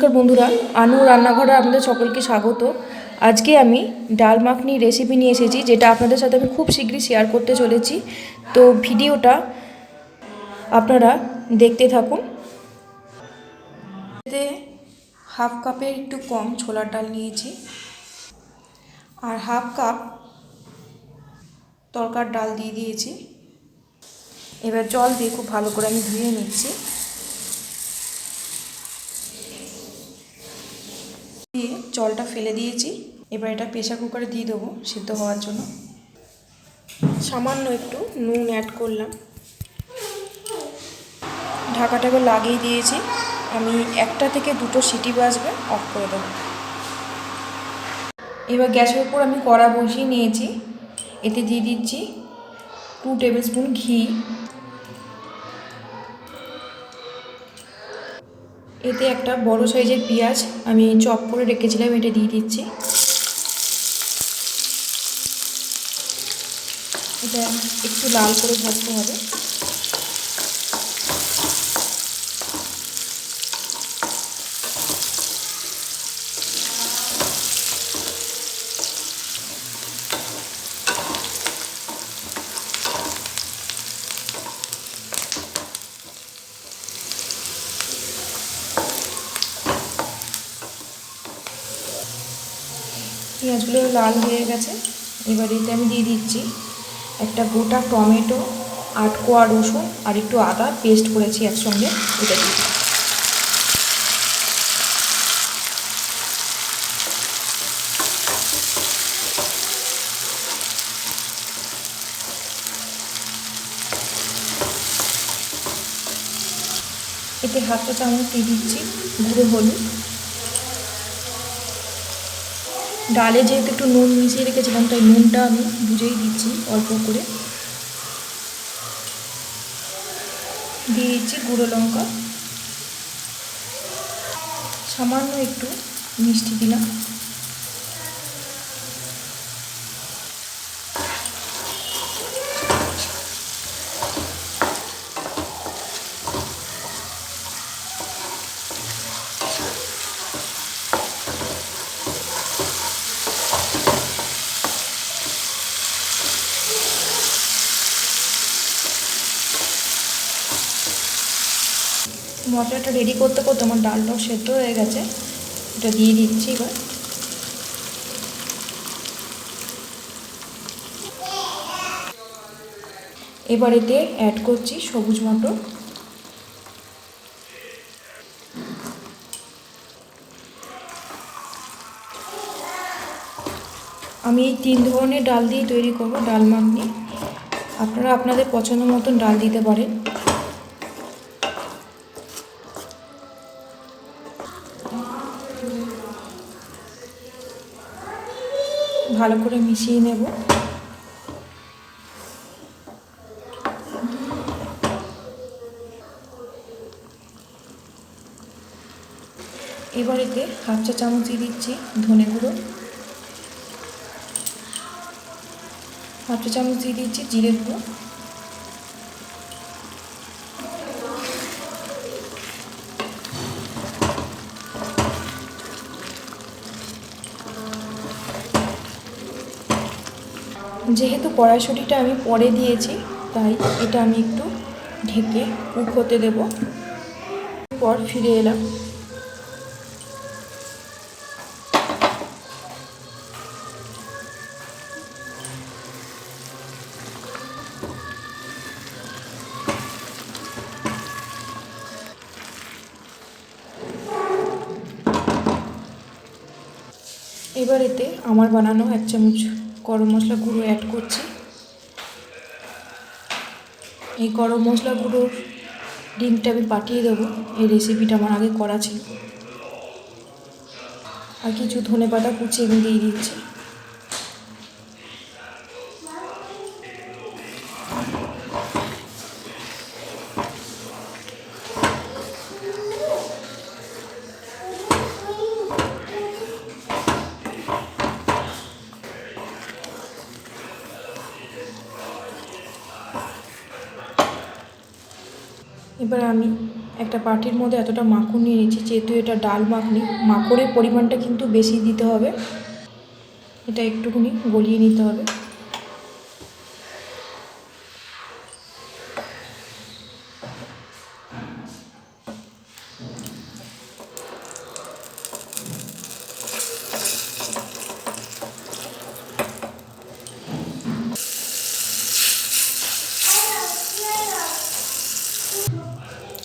নমস্কার বন্ধুরা, আনু রান্নাঘরে আপনাদের সকলকে স্বাগত। আজকে আমি ডাল মাখনির রেসিপি নিয়ে এসেছি, যেটা আপনাদের সাথে আমি খুব শীঘ্রই শেয়ার করতে চলেছি। তো ভিডিওটা আপনারা দেখতে থাকুন। এতে হাফ কাপের একটু কম ছোলার ডাল নিয়েছি, আর হাফ কাপ তরকার ডাল দিয়ে দিয়েছি। এবার জল দিয়ে খুব ভালো করে আমি ধুয়ে নিচ্ছি। দিয়ে জলটা ফেলে দিয়েছি। এবার এটা প্রেসার কুকারে দিয়ে দেবো সিদ্ধ হওয়ার জন্য। সামান্য একটু নুন অ্যাড করলাম, ঢাকাটাকে লাগিয়ে দিয়েছি। আমি 1টা থেকে 2টো সিটি বাজবে, অফ করে দেবো। এবার গ্যাসের উপর আমি কড়া বসিয়ে নিয়েছি। এতে দিয়ে দিচ্ছি 2 টেবিল স্পুন ঘি। এতে একটা বড় সাইজের পেঁয়াজ আমি চপ করে রেখেছিলাম, এটা দিয়ে দিচ্ছি। এটা একটু লাল করে ভাজতে হবে। পেঁয়াজগুলো লাল হয়ে গেছে। এবার এতে আমি দিয়ে দিচ্ছি একটা গোটা টমেটো, 8 কোয়া রসুন আর একটু আদা পেস্ট করেছি একসঙ্গে, এটা দিয়ে। এতে হাফ চা চামচ দিয়ে দিচ্ছি গুঁড়ো হলুদ। ডালে যেহেতু একটু নুন মিশিয়ে রেখেছিলাম, তাই নুনটা আমি বুঝেই দিচ্ছি অল্প করে। দিয়ে দিচ্ছি গুঁড়ো লঙ্কা, সামান্য একটু মিষ্টি দিলাম। মশলাটা রেডি করতে করতে আমার ডালটাও সেদ্ধ হয়ে গেছে, এটা দিয়ে দিচ্ছি। এবার এতে অ্যাড করছি সবুজ মটর। আমি এই 3 ধরনের ডাল দিয়ে তৈরি করব ডাল মাখনি। আপনারা আপনাদের পছন্দ মতন ডাল দিতে পারেন। ভালো করে মিশিয়ে নেব। এবার এতে হাফ চা চামচ দিয়ে দিচ্ছি ধনে গুঁড়ো, হাফ চা চামচ দিয়ে দিচ্ছি জিরে গুঁড়ো, যেহেতু কড়াইশুঁটিটা আমি পরে দিয়েছি, তাই এটা আমি একটু ঢেকে কুক হতে দেব। পর ফিরে এলাম। এবার এতে আমার বানানো 1 চামচ গরম মশলা গুঁড়ো অ্যাড করছি। এই গরম মশলা গুঁড়োর লিঙ্কটা আমি পাঠিয়ে দেবো, এই রেসিপিটা আমার আগে করা ছিল। আর কিছু ধনেপাতা কুচি আমি দিয়ে দিচ্ছি। এবার আমি একটা বাটির মধ্যে এতটা মাখন নিয়ে নিয়েছি, যেহেতু এটা ডাল মাখনি, মাখনের পরিমাণটা কিন্তু বেশি দিতে হবে। এটা একটুখানি গলিয়ে নিতে হবে।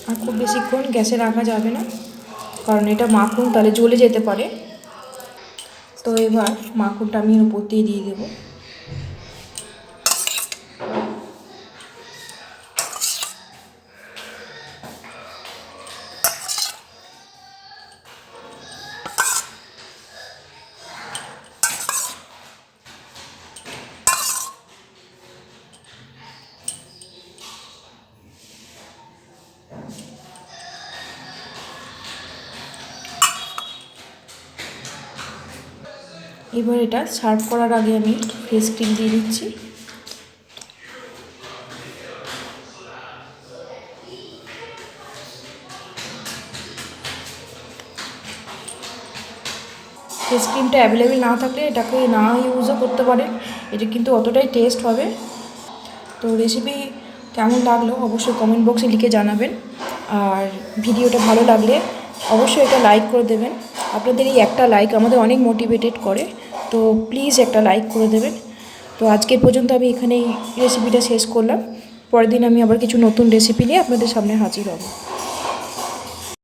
আর খুব বেশিক্ষণ গ্যাসে রাখা যাবে না, কারণ এটা মাখন তাহলে জ্বলে যেতে পারে। তো এবার মাখনটা আমি এর উপর দিয়ে দেবো। এবার এটা সার্ভ করার আগে আমি ফ্রেশ ক্রিম দিয়ে দিচ্ছি। ফ্রেশ ক্রিমটা অ্যাভেলেবেল না থাকলে এটাকে না ইউজও করতে পারেন, এটা কিন্তু অতটাই টেস্ট হবে। তো রেসিপি কেমন লাগলো অবশ্যই কমেন্ট বক্সে লিখে জানাবেন। আর ভিডিওটা ভালো লাগলে অবশ্যই এটা লাইক করে দেবেন। আপনাদের এই একটা লাইক আমাদের অনেক মোটিভেটেড করে, তো প্লিজ একটা লাইক করে দেবেন। তো আজকের পর্যন্ত আমি এখানেই রেসিপিটা শেষ করলাম। পরের দিন আমি আবার কিছু নতুন রেসিপি নিয়ে আপনাদের সামনে হাজির হব।